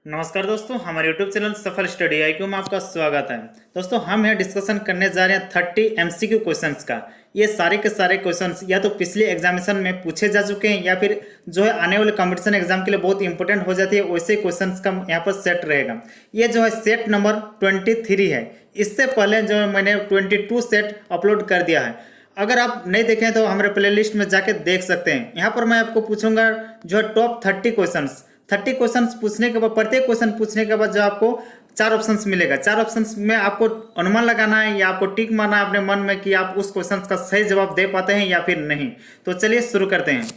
नमस्कार दोस्तों, हमारे YouTube चैनल सफल स्टडी IQ में आपका स्वागत है। दोस्तों, हम यहाँ डिस्कशन करने जा रहे हैं 30 MCQ क्वेश्चंस का। ये सारे के सारे क्वेश्चंस या तो पिछले एग्जामिनेशन में पूछे जा चुके हैं या फिर जो है आने वाले कंपटीशन एग्जाम के लिए बहुत इंपॉर्टेंट हो जाती है, वैसे क्वेश्चंस का यहाँ पर सेट रहेगा। ये जो है सेट नंबर 23 है। इससे पहले जो है मैंने 22 सेट अपलोड कर दिया है। अगर आप नहीं देखें तो हमारे प्लेलिस्ट में जाके देख सकते हैं। यहाँ पर मैं आपको पूछूंगा जो है टॉप 30 क्वेश्चंस पूछने के बाद, प्रत्येक क्वेश्चन पूछने के बाद जो आपको 4 ऑप्शंस मिलेगा। 4 ऑप्शंस में आपको अनुमान लगाना है या आपको टिक मारना है अपने मन में कि आप उस क्वेश्चन का सही जवाब दे पाते हैं या फिर नहीं। तो चलिए शुरू करते हैं।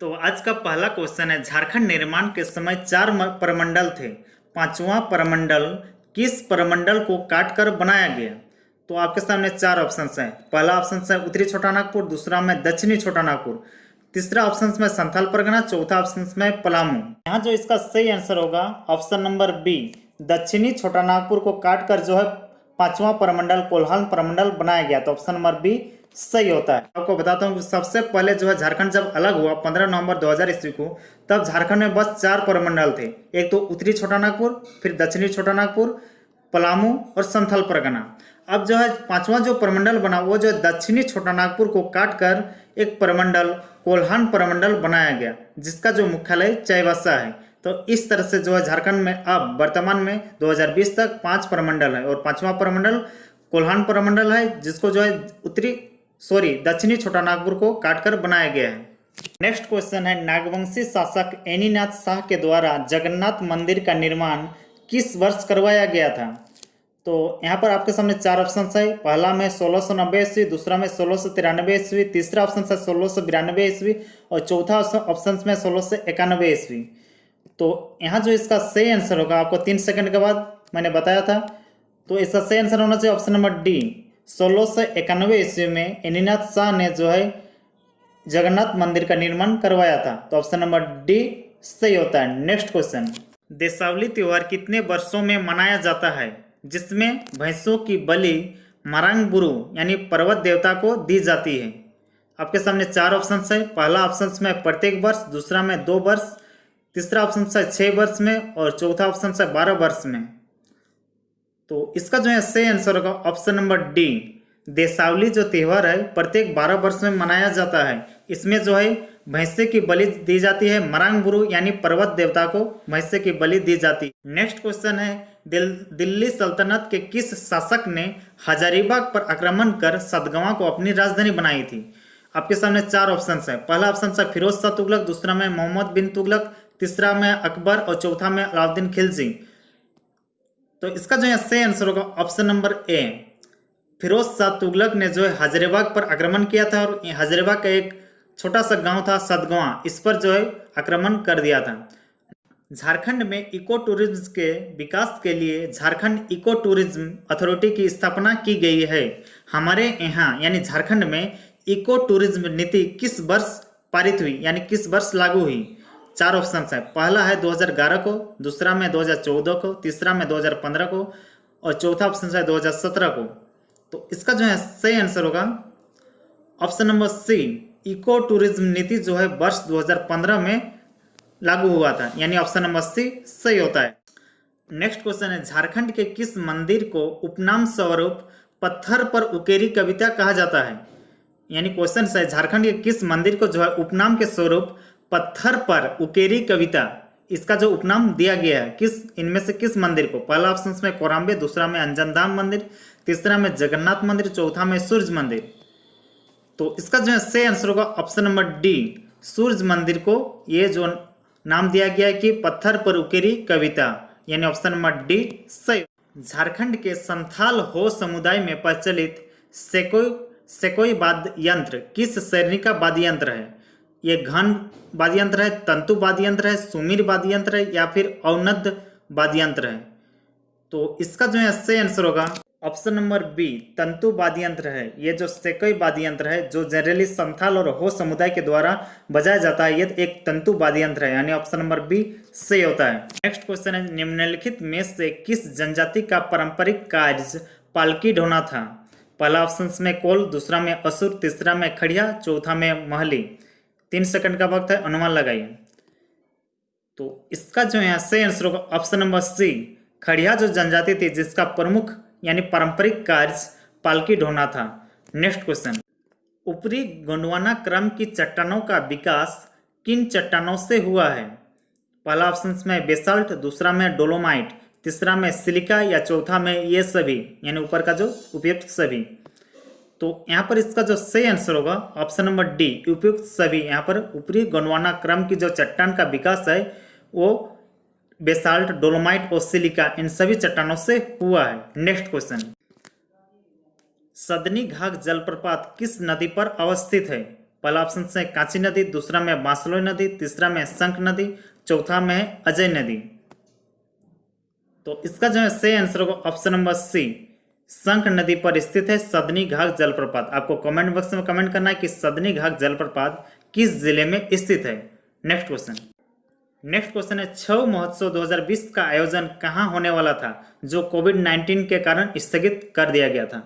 तो आज का पहला क्वेश्चन है, झारखंड निर्माण के समय 4 प्रमंडल थे। 5वां प्रमंडल किस प्रमंडल को काटकर बनाया गया? तो आपके सामने 4 ऑप्शन हैं। पहला ऑप्शन है उत्तरी छोटा नागपुर, दूसरा में दक्षिणी छोटा नागपुर, तीसरा ऑप्शन में संथाल परगना, चौथा ऑप्शन में पलामू। यहाँ जो इसका सही आंसर होगा ऑप्शन नंबर बी, दक्षिणी छोटा नागपुर को काटकर जो है 5वां प्रमंडल कोल्हान प्रमंडल बनाया गया। तो ऑप्शन नंबर बी सही होता है। आपको बताता हूँ कि सबसे पहले जो है झारखंड जब अलग हुआ 15 नवंबर 2000 ईस्वी को, तब झारखंड में बस 4 प्रमंडल थे। एक तो उत्तरी छोटा नागपुर, फिर दक्षिणी छोटा नागपुर, पलामू और संथाल परगना। अब जो है 5वां जो प्रमंडल बना वो जो है दक्षिणी छोटा नागपुर को काटकर एक प्रमंडल कोल्हान प्रमंडल बनाया गया, जिसका जो मुख्यालय चाईबासा है। तो इस तरह से जो है झारखंड में अब वर्तमान में 2020 तक 5 प्रमंडल है और 5वां प्रमंडल कोल्हान प्रमंडल है, जिसको जो है दक्षिणी छोटा नागपुर को काटकर बनाया गया है। नेक्स्ट क्वेश्चन है, नागवंशी शासक एनीनाथ शाह के द्वारा जगन्नाथ मंदिर का निर्माण किस वर्ष करवाया गया था? तो यहाँ पर आपके सामने 4 ऑप्शन है। पहला में 1690 ईस्वी, दूसरा में 1693 ईस्वी, तीसरा ऑप्शन है 1692 ईस्वी और चौथा ऑप्शन में 1691 ईस्वी। तो यहाँ जो इसका सही आंसर होगा, आपको 3 सेकंड के बाद मैंने बताया था, तो इसका सही आंसर होना चाहिए ऑप्शन नंबर डी, 1691 ईस्वी में एनीनाथ शाह ने जो है जगन्नाथ मंदिर का निर्माण करवाया था। तो ऑप्शन नंबर डी सही होता है। नेक्स्ट क्वेश्चन, देशावली त्योहार कितने वर्षों में मनाया जाता है जिसमें भैंसों की बलि मरांग बुरु यानी पर्वत देवता को दी जाती है? आपके सामने 4 ऑप्शन है। पहला ऑप्शन में प्रत्येक वर्ष, दूसरा में 2 वर्ष, तीसरा ऑप्शन है 6 वर्ष में और चौथा ऑप्शन है 12 वर्ष में। तो इसका जो है सही आंसर होगा ऑप्शन नंबर डी, देशावली जो त्यौहार है प्रत्येक 12 वर्ष में मनाया जाता है। इसमें जो है भैंसे की बलि दी जाती है, मरांग बुरु यानी पर्वत देवता को भैंसे की बलि दी जाती है। नेक्स्ट क्वेश्चन है, दिल्ली सल्तनत के किस शासक ने हजारीबाग पर आक्रमण कर सतगवां को अपनी राजधानी बनाई थी? आपके सामने 4 ऑप्शन है। पहला ऑप्शन है फिरोज शाह तुगलक, दूसरा में मोहम्मद बिन तुगलक, तीसरा में अकबर और चौथा में अलाउद्दीन खिलजी। तो इसका जो है सही आंसर होगा option number A, Firoz Shah Tughlaq ने जो है हजारीबाग पर आक्रमण किया था और हजारीबाग का एक छोटा सा गांव था सतगवां, इस पर जो है आक्रमण कर दिया था। झारखंड में इको टूरिज्म के विकास के लिए झारखंड इको टूरिज्म अथॉरिटी की स्थापना की गई है। हमारे यहाँ यानी झारखंड में इको टूरिज्म नीति किस वर्ष पारित हुई यानी किस वर्ष लागू हुई? 4 ऑप्शन है। पहला है 2011 को, दूसरा में 2014 को, तीसरा में 2015 को और चौथा ऑप्शन है 2017 को। तो इसका जो है सही आंसर होगा option number C, eco tourism नीति जो है वर्ष 2015 में लागू हुआ था, यानी ऑप्शन नंबर सी सही होता है। नेक्स्ट क्वेश्चन है, झारखंड के किस मंदिर को उपनाम स्वरूप पत्थर पर उकेरी कविता कहा जाता है? यानी क्वेश्चन है, झारखंड के किस मंदिर को जो है उपनाम के स्वरूप पत्थर पर उकेरी कविता, इसका जो उपनाम दिया गया है, किस इनमें से किस मंदिर को? पहला ऑप्शन में कोराम्बे, दूसरा में अंजनधाम मंदिर, तीसरा में जगन्नाथ मंदिर, चौथा में सूर्य मंदिर। तो इसका जो है सही आंसर होगा ऑप्शन नंबर डी, सूर्य मंदिर को ये जो नाम दिया गया है कि पत्थर पर उकेरी कविता, यानी ऑप्शन नंबर डी सही। झारखंड के संथाल हो समुदाय में प्रचलित सेकोई वाद्य यंत्र किस श्रेणी का वाद्य यंत्र है? ये घन वाद्य यंत्र है, तंतु वाद्य यंत्र है, सुमीर वाद्य यंत्र है या फिर अवनद वाद्य यंत्र है? तो इसका जो है सही आंसर होगा ऑप्शन नंबर बी, तंतु वाद्य यंत्र है। ये जो सेकोई वाद्य यंत्र है जो जनरली संथाल और हो समुदाय के द्वारा बजाया जाता है, ये एक तंतु वाद्य यंत्र है, यानी ऑप्शन नंबर बी सही होता है। नेक्स्ट क्वेश्चन है, निम्नलिखित में से किस जनजाति का पारंपरिक कार्य पालकी ढोना था? पहला ऑप्शन में कोल, दूसरा में असुर, तीसरा में खड़िया, चौथा में महली। 3 सेकंड का वक्त है, अनुमान लगाइए। तो इसका जो है सही आंसर होगा ऑप्शन नंबर सी, खड़िया जो जनजाति थी जिसका प्रमुख यानी पारंपरिक कार्य पालकी ढोना था। नेक्स्ट क्वेश्चन, ऊपरी गोंडवाना क्रम की चट्टानों का विकास किन चट्टानों से हुआ है? पहला ऑप्शन में बेसाल्ट, दूसरा में डोलोमाइट, तीसरा में सिलिका या चौथा में ये सभी, यानी ऊपर का जो उपयुक्त सभी। तो यहाँ पर इसका जो सही आंसर होगा ऑप्शन नंबर डी, उपयुक्त सभी। यहाँ पर ऊपरी गोंडवाना क्रम की जो चट्टान का विकास है वो बेसाल्ट, डोलोमाइट और सिलिका इन सभी चट्टानों से हुआ है। नेक्स्ट क्वेश्चन, सदनी घाघ जलप्रपात किस नदी पर अवस्थित है? पहला ऑप्शन से कांची नदी, दूसरा में बांसलोई नदी, तीसरा में शंख नदी, चौथा में अजय नदी। तो इसका जो है सही आंसर होगा ऑप्शन नंबर सी, शंख नदी पर स्थित है सदनी घाघ जलप्रपात। आपको कमेंट बॉक्स में कमेंट करना है कि सदनी घाघ जलप्रपात किस जिले में स्थित है। नेक्स्ट क्वेश्चन है, छऊ महोत्सव 2020 का आयोजन कहाँ होने वाला था जो कोविड-19 के कारण स्थगित कर दिया गया था?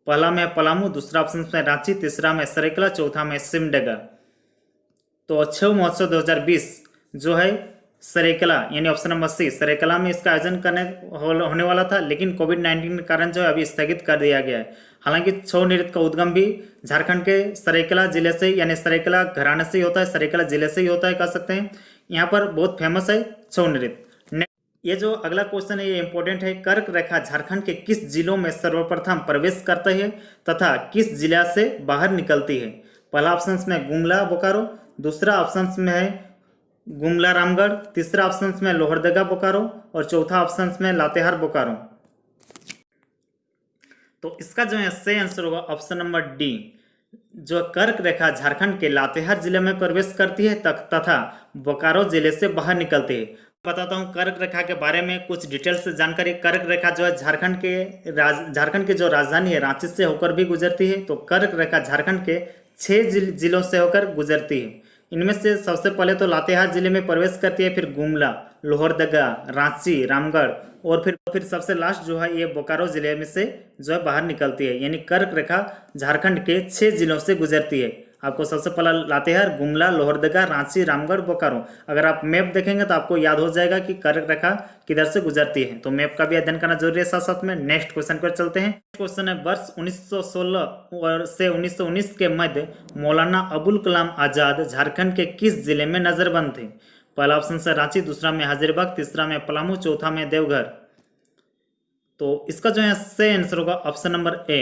पहला में पलामू, दूसरा ऑप्शन में रांची, तीसरा में सरेकला, चौथा में सिमडेगा। तो छऊ महोत्सव 2020 जो है सरेकला यानी ऑप्शन नंबर सी, सरेकला में इसका आयोजन होने वाला था, लेकिन कोविड-19 के कारण जो है अभी स्थगित कर दिया गया है। हालांकि छऊ नृत्य का उद्गम भी झारखंड के सरेकला जिले से यानी सरेकला घराने से ही होता है, सरेकला जिले से ही होता है, कह सकते हैं। यहाँ पर बहुत फेमस है छऊ नृत्य। ये जो अगला क्वेश्चन है ये इंपॉर्टेंट है, कर्क रेखा झारखंड के किस जिलों में सर्वप्रथम प्रवेश करता है तथा किस जिला से बाहर निकलती है? पहला ऑप्शन में गुमला बोकारो, दूसरा ऑप्शन में है गुमला रामगढ़, तीसरा ऑप्शन में लोहरदगा बोकारो और चौथा ऑप्शन में लातेहार बोकारो। तो इसका जो है सही आंसर होगा ऑप्शन नंबर डी, जो कर्क रेखा झारखंड के लातेहार जिले में प्रवेश करती है तथा बोकारो जिले से बाहर निकलती है। बताता हूँ कर्क रेखा के बारे में कुछ डिटेल्स से जानकारी। कर्क रेखा जो है झारखंड की जो राजधानी है रांची से होकर भी गुजरती है। तो कर्क रेखा झारखंड के 6 जिलों से होकर गुजरती है। इनमें से सबसे पहले तो लातेहार जिले में प्रवेश करती है, फिर गुमला, लोहरदगा, रांची, रामगढ़ और फिर सबसे लास्ट जो है ये बोकारो जिले में से जो है बाहर निकलती है। यानी कर्क रेखा झारखंड के 6 जिलों से गुजरती है। आपको सबसे पहला लातेहार, गुमला, लोहरदगा, रांची, रामगढ़, बोकारो। अगर आप मैप देखेंगे तो आपको याद हो जाएगा कि कर्क रेखा किधर से गुजरती है। तो मैप का भी अध्ययन करना जरूरी है साथ साथ में। नेक्स्ट क्वेश्चन पर चलते हैं। क्वेश्चन है, वर्ष 1916 से 1919 के मध्य मौलाना अबुल कलाम आजाद झारखंड के किस जिले में नजरबंद थे? पहला ऑप्शन से रांची, दूसरा में हजारीबाग, तीसरा में पलामू, चौथा में देवघर। तो इसका जो है सही आंसर होगा ऑप्शन नंबर ए,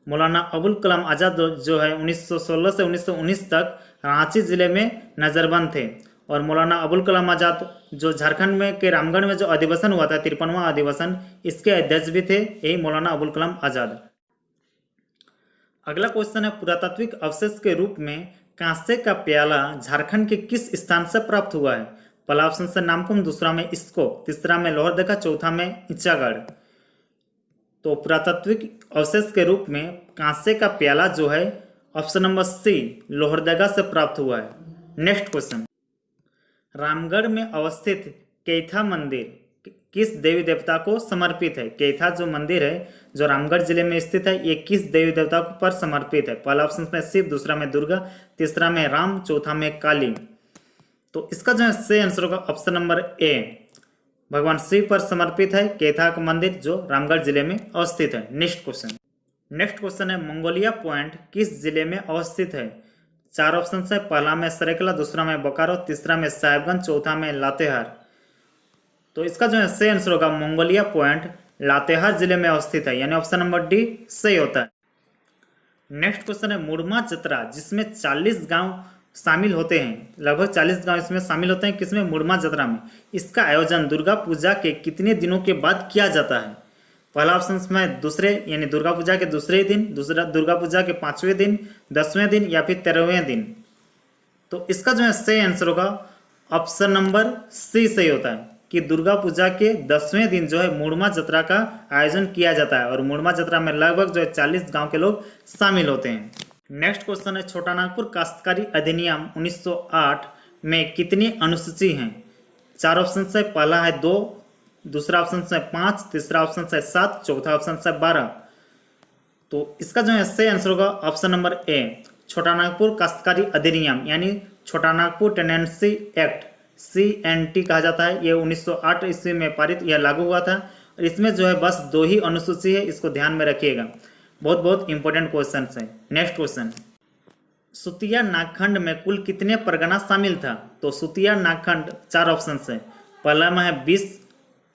मौलाना अबुल कलाम आजाद जो है 1916 से 1919 तक रांची जिले में नजरबंद थे। और मौलाना अबुल कलाम आजाद जो झारखंड में के रामगढ़ में जो अधिवेशन हुआ था 53वां अधिवेशन, इसके अध्यक्ष भी थे यही मौलाना अबुल कलाम आजाद। अगला क्वेश्चन है, पुरातात्विक अवशेष के रूप में कांसे का प्याला झारखंड के किस स्थान से प्राप्त हुआ है? पहला ऑप्शन से नामकुम, दूसरा में इसको, तीसरा में लोहरदगा, चौथा में इचागढ़। तो पुरातात्विक अवशेष के रूप में कांसे का प्याला जो है ऑप्शन नंबर सी, लोहरदगा से प्राप्त हुआ है। नेक्स्ट क्वेश्चन, रामगढ़ में अवस्थित कैथा मंदिर किस देवी देवता को समर्पित है? कैथा जो मंदिर है जो रामगढ़ जिले में स्थित है ये किस देवी देवता पर समर्पित है? पहला ऑप्शन में शिव, दूसरा में दुर्गा, तीसरा में राम, चौथा में काली। तो इसका जो है सही आंसर होगा ऑप्शन नंबर ए, भगवान शिव पर समर्पित है कैथा का मंदिर जो रामगढ़ जिले में अवस्थित है। नेक्स्ट क्वेश्चन है, मंगोलिया पॉइंट किस जिले में अवस्थित है? 4 ऑप्शन है, पहला में सरेकला, दूसरा में बोकारो, तीसरा में साहेबगंज, चौथा में लातेहार। तो इसका जो है सही आंसर होगा मंगोलिया पॉइंट लातेहार जिले में अवस्थित है, यानी ऑप्शन नंबर डी सही होता है। नेक्स्ट क्वेश्चन है, मुड़मा जतरा जिसमें 40 गांव शामिल होते हैं, लगभग 40 गांव इसमें शामिल होते हैं, किसमें? मुड़मा जतरा में। इसका आयोजन दुर्गा पूजा के कितने दिनों के बाद किया जाता है? पहला ऑप्शन में दूसरे यानी दुर्गा पूजा के दूसरे दिन, दूसरा दुर्गा पूजा के 5वें दिन, 10वें दिन या फिर 13वें दिन। तो इसका जो है सही आंसर होगा ऑप्शन नंबर सी सही होता है कि दुर्गा पूजा के 10वें दिन जो है मुड़मा जतरा का आयोजन किया जाता है। और मुड़मा जतरा में लगभग जो है 40 गांव के लोग शामिल होते हैं। नेक्स्ट क्वेश्चन है, छोटा नागपुर काश्तकारी अधिनियम 1908 में कितनी अनुसूची हैं? 4 ऑप्शन से, पहला है 2, दूसरा ऑप्शन से 5, तीसरा ऑप्शन से 7, चौथा ऑप्शन से 12। तो इसका जो है सही आंसर होगा ऑप्शन नंबर ए, छोटा नागपुर काश्तकारी अधिनियम यानी छोटा नागपुर टेनेंसी एक्ट CNT कहा जाता है। ये 1908 ईस्वी में पारित या लागू हुआ था। और इसमें जो है बस 2 ही अनुसूची है, इसको ध्यान में रखिएगा। बहुत बहुत इंपॉर्टेंट क्वेश्चन है। नेक्स्ट क्वेश्चन, सुतिया नागखंड में कुल कितने परगना शामिल था? तो सुतिया नागखंड 4 ऑप्शन है। पहला में है 20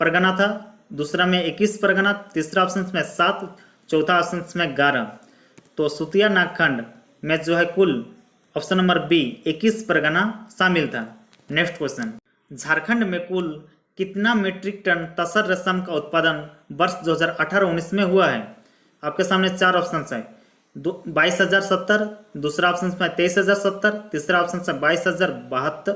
परगना था, दूसरा में 21 परगना, तीसरा ऑप्शन में 7, चौथा ऑप्शन में 11। तो सुतिया नागखंड में जो है कुल ऑप्शन नंबर बी 21 परगना शामिल था। नेक्स्ट क्वेश्चन, झारखंड में कुल कितना मीट्रिक टन तसर रेशम का उत्पादन वर्ष 2018-19 में हुआ है? आपके सामने 4 ऑप्शन है। 22,070, दूसरा ऑप्शन में 23,070, तीसरा ऑप्शन है 22,072।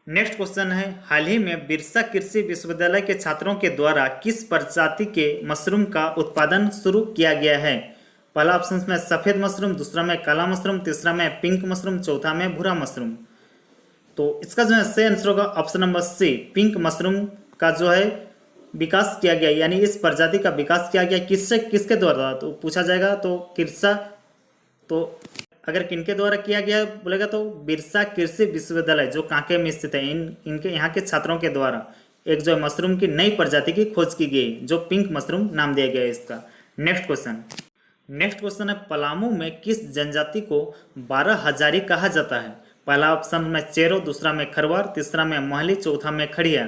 नेक्स्ट क्वेश्चन है, हाल ही में बिरसा कृषि विश्वविद्यालय के छात्रों के द्वारा किस प्रजाति के मशरूम का उत्पादन शुरू किया गया है? पहला ऑप्शन में सफ़ेद मशरूम, दूसरा में काला मशरूम, तीसरा में पिंक मशरूम, चौथा में भूरा मशरूम। तो इसका जो है सही आंसर होगा option number C, pink mushroom का जो है विकास किया गया, यानी इस प्रजाति का विकास किया गया किसके द्वारा? तो पूछा जाएगा तो किरसा, तो अगर किनके द्वारा किया गया बोलेगा तो बिरसा कृषि विश्वविद्यालय जो कांके में स्थित है, इनके यहाँ के छात्रों के द्वारा एक जो मशरूम की नई प्रजाति की खोज की गई, जो पिंक मशरूम नाम दिया गया है इसका। नेक्स्ट क्वेश्चन है, पलामू में किस जनजाति को 12 हजारी कहा जाता है? पहला ऑप्शन में चेरो, दूसरा में खरवार, तीसरा में मोहली, चौथा में खड़िया।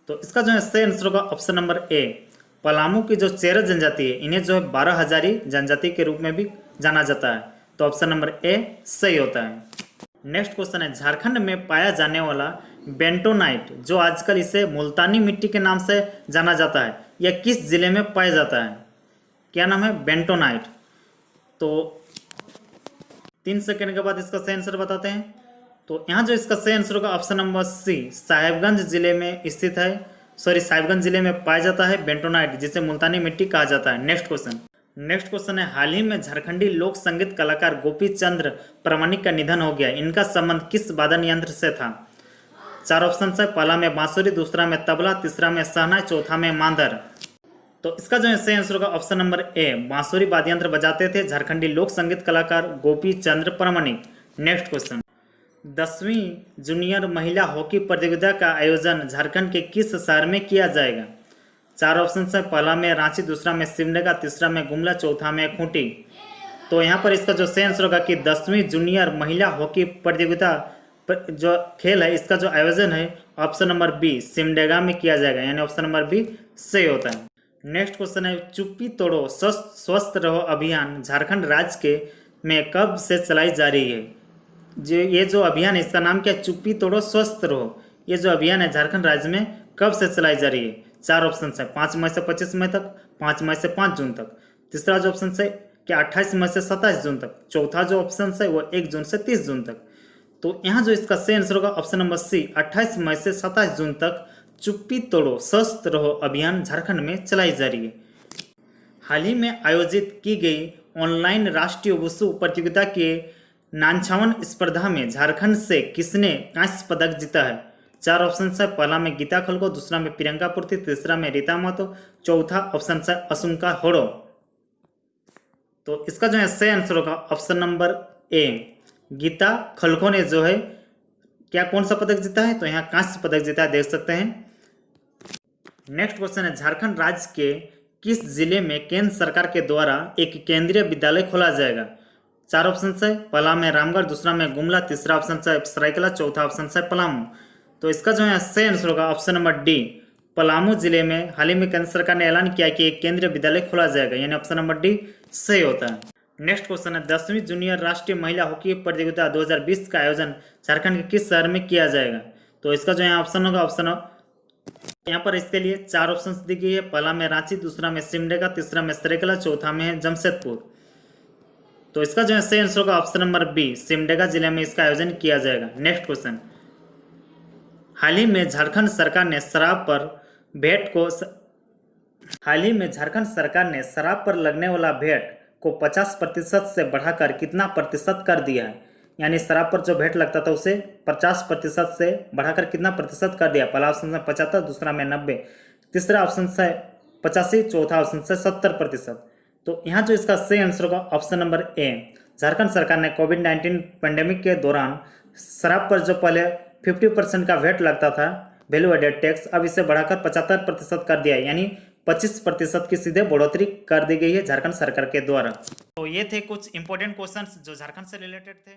तो इसका जो है सही आंसर होगा ऑप्शन नंबर ए, पलामू की जो चेरो जनजाति है इन्हें जो है 12 हजारी जनजाति के रूप में भी जाना जाता है। तो ऑप्शन नंबर ए सही होता है। नेक्स्ट क्वेश्चन है, झारखंड में पाया जाने वाला बेंटोनाइट जो आजकल इसे मुल्तानी मिट्टी के नाम से जाना जाता है, यह किस जिले में पाया जाता है? क्या नाम है? बेंटोनाइट। तो 3 सेकंड के बाद इसका सही आंसर बताते हैं। तो यहाँ जो इसका सही आंसर होगा ऑप्शन नंबर सी, साहिबगंज जिले में स्थित है, साहिबगंज जिले में पाया जाता है बेंटोनाइट, जिसे मुल्तानी मिट्टी कहा जाता है। नेक्स्ट क्वेश्चन है, हाल ही में झारखंडी लोक संगीत कलाकार गोपी चंद्र प्रामाणिक का निधन हो गया, इनका संबंध किस वादन यंत्र से था? 4 ऑप्शन है, पहला में बांसुरी, दूसरा में तबला, तीसरा में सहना, चौथा में मांदर। तो इसका जो है सही आंसर होगा ऑप्शन नंबर ए, बांसुरी वाद्य यंत्र बजाते थे झारखंडी लोक संगीत कलाकार गोपी चंद्र प्रामाणिक। नेक्स्ट क्वेश्चन, 10वीं जूनियर महिला हॉकी प्रतियोगिता का आयोजन झारखंड के किस शहर में किया जाएगा? 4 ऑप्शन है, पहला में रांची, दूसरा में सिमडेगा, तीसरा में गुमला, चौथा में खूंटी। तो यहाँ पर इसका जो सही आंसर होगा कि 10वीं जूनियर महिला हॉकी प्रतियोगिता जो खेल है इसका जो आयोजन है ऑप्शन नंबर बी सिमडेगा में किया जाएगा, यानी ऑप्शन नंबर बी सही होता है। नेक्स्ट क्वेश्चन है, चुप्पी तोड़ो स्वस्थ रहो अभियान झारखंड राज्य के में कब से चलाई जा रही है? ये जो अभियान है इसका नाम क्या है? चुप्पी तोड़ो स्वस्थ रहो। ये जो अभियान है झारखंड राज्य में कब से चलाई जा रही है? 4 ऑप्शन है, 5 मई से 25 मई तक, 5 मई से 5 जून तक, तीसरा जो ऑप्शन है कि 28 मई से 27 जून तक, चौथा जो ऑप्शन है वो 1 जून से 30 जून तक। तो यहाँ जो इसका सही आंसर होगा ऑप्शन नंबर सी, 28 मई से 27 जून तक चुप्पी तोड़ो स्वस्थ रहो अभियान झारखंड में चलाई जा रही है। हाल ही में आयोजित की गई ऑनलाइन राष्ट्रीय वुशु प्रतियोगिता के नानछावन स्पर्धा में झारखंड से किसने कांस्य पदक जीता है? 4 ऑप्शन है, पहला में गीता खलको, दूसरा में प्रियंका पूर्ति, तीसरा में रीता महतो, चौथा ऑप्शन है असुमका होड़ो। तो इसका जो है सही आंसर होगा ऑप्शन नंबर ए, गीता खलको ने जो है क्या कौन सा पदक जीता है? तो यहाँ कांस्य पदक जीता है, देख सकते हैं। नेक्स्ट क्वेश्चन है, झारखंड राज्य के किस जिले में केंद्र सरकार के द्वारा एक केंद्रीय विद्यालय खोला जाएगा? 4 ऑप्शन है, पहला में रामगढ़, दूसरा में गुमला, तीसरा ऑप्शन है सरायकला, चौथा ऑप्शन है पलामू। तो इसका जो है सही आंसर होगा ऑप्शन नंबर डी, पलामू जिले में हाल ही में केंद्र सरकार ने ऐलान किया कि एक केंद्रीय विद्यालय खोला जाएगा, यानी ऑप्शन नंबर डी सही होता है। नेक्स्ट क्वेश्चन है, 10वीं जूनियर राष्ट्रीय महिला हॉकी प्रतियोगिता 2020 का आयोजन झारखंड के किस शहर में किया जाएगा? तो इसका जो है ऑप्शन होगा ऑप्शन, यहाँ पर इसके लिए 4 ऑप्शन दी गई है, पहला में रांची, दूसरा में सिमडेगा, तीसरा में सरायकला, चौथा में है जमशेदपुर। तो इसका जो है सही आंसर होगा ऑप्शन नंबर बी, सिमडेगा जिले में इसका आयोजन किया जाएगा। नेक्स्ट क्वेश्चन, हाल ही में झारखंड सरकार ने शराब पर लगने वाला वैट को 50% से बढ़ाकर कितना प्रतिशत कर दिया है? यानी शराब पर जो वैट लगता था उसे 50% से बढ़ाकर कितना प्रतिशत कर दिया? पहला ऑप्शन है 75, दूसरा में 90, तीसरा ऑप्शन है 85, चौथा ऑप्शन है 70%। तो यहाँ जो इसका सही आंसर होगा ऑप्शन नंबर ए, झारखंड सरकार ने कोविड-19 पेंडेमिक के दौरान शराब पर जो पहले 50% का वेट लगता था वैल्यू एडेड टैक्स, अब इसे बढ़ाकर 75% कर दिया है, यानी 25% की सीधे बढ़ोतरी कर दी गई है झारखंड सरकार के द्वारा। तो ये थे कुछ इंपॉर्टेंट क्वेश्चंस जो झारखंड से रिलेटेड थे।